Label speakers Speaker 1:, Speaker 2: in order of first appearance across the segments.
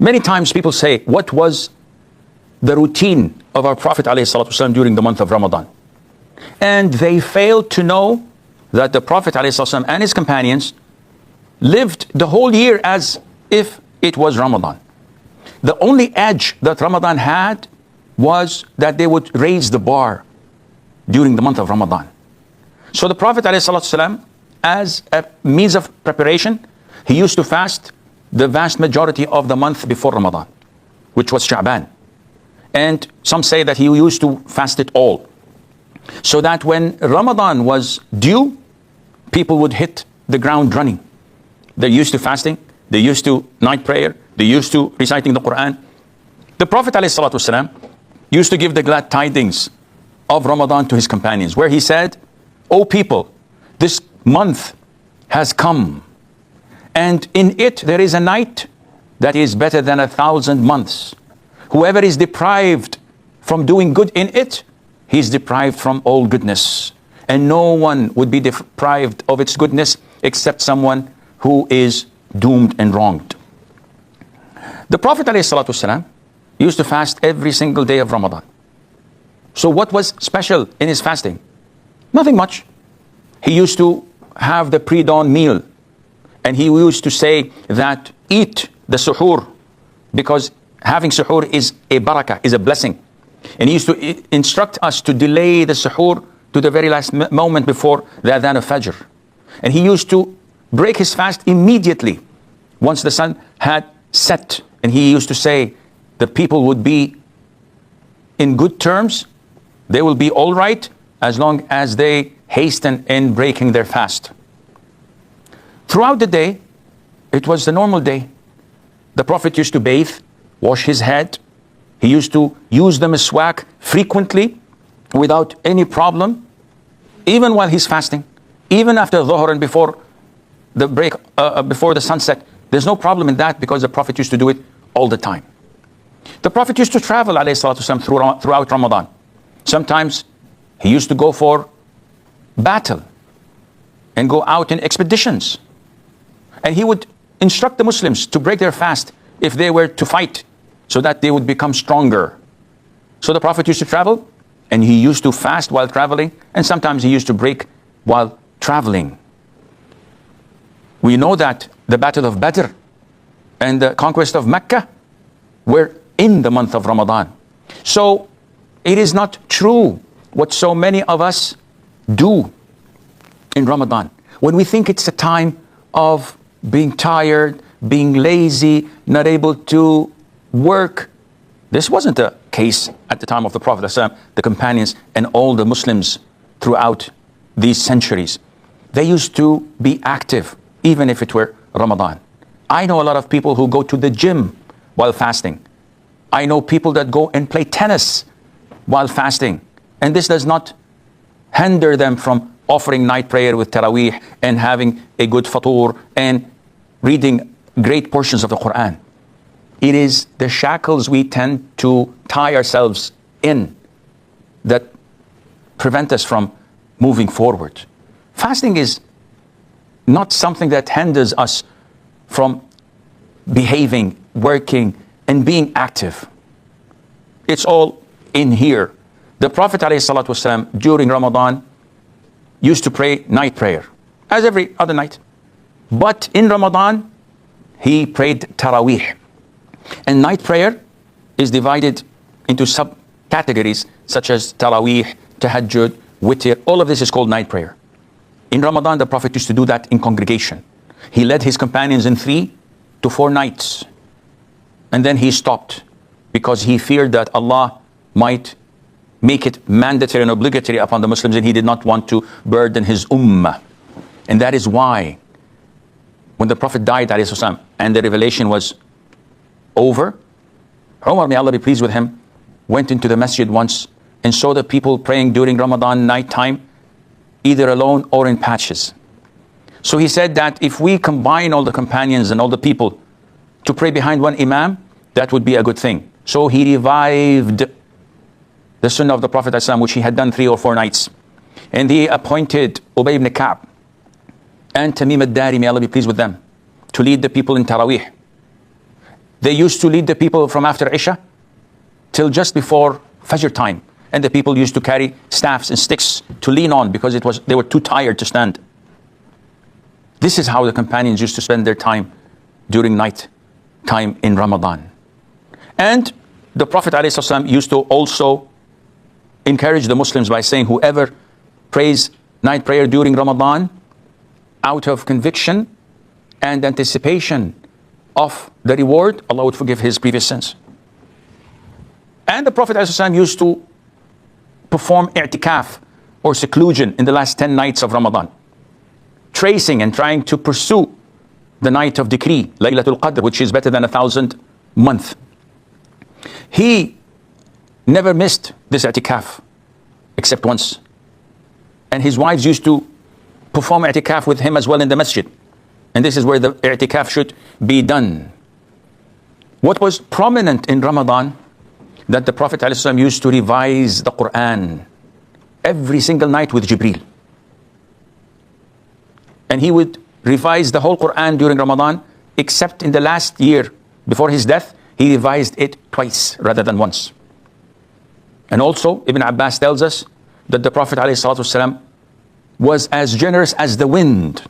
Speaker 1: Many times people say, what was the routine of our Prophet ﷺ during the month of Ramadan? And they fail to know that the Prophet ﷺ and his companions lived the whole year as if it was Ramadan. The only edge that Ramadan had was that they would raise the bar during the month of Ramadan. So the Prophet ﷺ, as a means of preparation, he used to fast the vast majority of the month before Ramadan, which was Sha'ban. And some say that he used to fast it all, so that when Ramadan was due, people would hit the ground running. They're used to fasting, they're used to night prayer, they're used to reciting the Quran. The Prophet ﷺ used to give the glad tidings of Ramadan to his companions, where he said, "O people, this month has come, and in it there is a night that is better than 1,000 months. Whoever is deprived from doing good in it, he is deprived from all goodness. And no one would be deprived of its goodness except someone who is doomed and wronged." The Prophet ﷺ used to fast every single day of Ramadan. So what was special in his fasting? Nothing much. He used to have the pre-dawn meal, and he used to say that eat the suhoor, because having suhoor is a barakah, is a blessing. And he used to instruct us to delay the suhoor to the very last moment before the adhan of Fajr. And he used to break his fast immediately once the sun had set. And he used to say the people would be in good terms, they will be all right as long as they hasten in breaking their fast. Throughout the day, it was the normal day. The Prophet used to bathe, wash his head. He used to use the miswak frequently without any problem, even while he's fasting, even after Dhuhr and before the break, before the sunset. There's no problem in that, because the Prophet used to do it all the time. The Prophet used to travel ﷺ throughout Ramadan. Sometimes he used to go for battle and go out in expeditions. And he would instruct the Muslims to break their fast if they were to fight, so that they would become stronger. So the Prophet used to travel, and he used to fast while traveling, and sometimes he used to break while traveling. We know that the Battle of Badr and the conquest of Mecca were in the month of Ramadan. So it is not true what so many of us do in Ramadan. When we think it's a time of being tired, being lazy, not able to work. This wasn't the case at the time of the Prophet ﷺ, the companions, and all the Muslims throughout these centuries. They used to be active, even if it were Ramadan. I know a lot of people who go to the gym while fasting. I know people that go and play tennis while fasting. And this does not hinder them from offering night prayer with Taraweeh and having a good fatur and reading great portions of the Quran. It is the shackles we tend to tie ourselves in that prevent us from moving forward. Fasting is not something that hinders us from behaving, working, and being active. It's all in here. The Prophet ﷺ during Ramadan used to pray night prayer, as every other night. But in Ramadan, he prayed Taraweeh. And night prayer is divided into subcategories such as Taraweeh, Tahajjud, Witr. All of this is called night prayer. In Ramadan, the Prophet used to do that in congregation. He led his companions in 3 to 4 nights. And then he stopped, because he feared that Allah might make it mandatory and obligatory upon the Muslims, and he did not want to burden his ummah. And that is why when the Prophet died, ﷺ, and the revelation was over, Umar, may Allah be pleased with him, went into the masjid once and saw the people praying during Ramadan night time, either alone or in patches. So he said that if we combine all the companions and all the people to pray behind one imam, that would be a good thing. So he revived the sunnah of the Prophet ﷺ, which he had done 3 or 4 nights. And he appointed Ubay ibn Ka'b and Tamim al-Dari, may Allah be pleased with them, to lead the people in Taraweeh. They used to lead the people from after Isha till just before Fajr time. And the people used to carry staffs and sticks to lean on because they were too tired to stand. This is how the companions used to spend their time during night time in Ramadan. And the Prophet ﷺ used to also encourage the Muslims by saying, whoever prays night prayer during Ramadan out of conviction and anticipation of the reward, Allah would forgive his previous sins. And the Prophet ﷺ used to perform i'tikaf or seclusion in the last 10 nights of Ramadan, tracing and trying to pursue the night of decree, Laylatul Qadr, which is better than 1,000 month. He never missed this i'tikaf except once. And his wives used to perform i'tikaf with him as well in the masjid. And this is where the i'tikaf should be done. What was prominent in Ramadan, that the Prophet ﷺ used to revise the Quran every single night with Jibreel. And he would revise the whole Quran during Ramadan, except in the last year before his death, he revised it twice rather than once. And also, Ibn Abbas tells us that the Prophet ﷺ was as generous as the wind.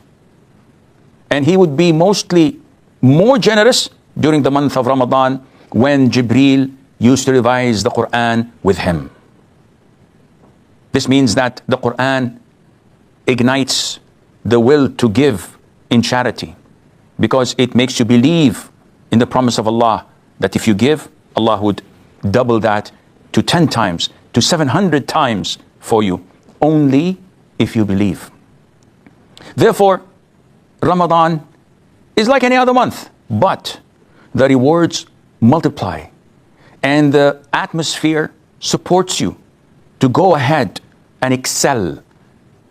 Speaker 1: And he would be mostly more generous during the month of Ramadan when Jibreel used to revise the Quran with him. This means that the Quran ignites the will to give in charity, because it makes you believe in the promise of Allah that if you give, Allah would double that to 10 times, to 700 times for you, only if you believe. Therefore, Ramadan is like any other month, but the rewards multiply. And the atmosphere supports you to go ahead and excel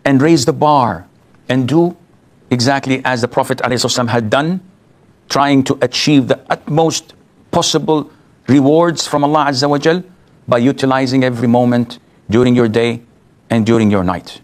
Speaker 1: and raise the bar and do exactly as the Prophet ﷺ had done, trying to achieve the utmost possible rewards from Allah Azza wa Jal by utilizing every moment during your day and during your night.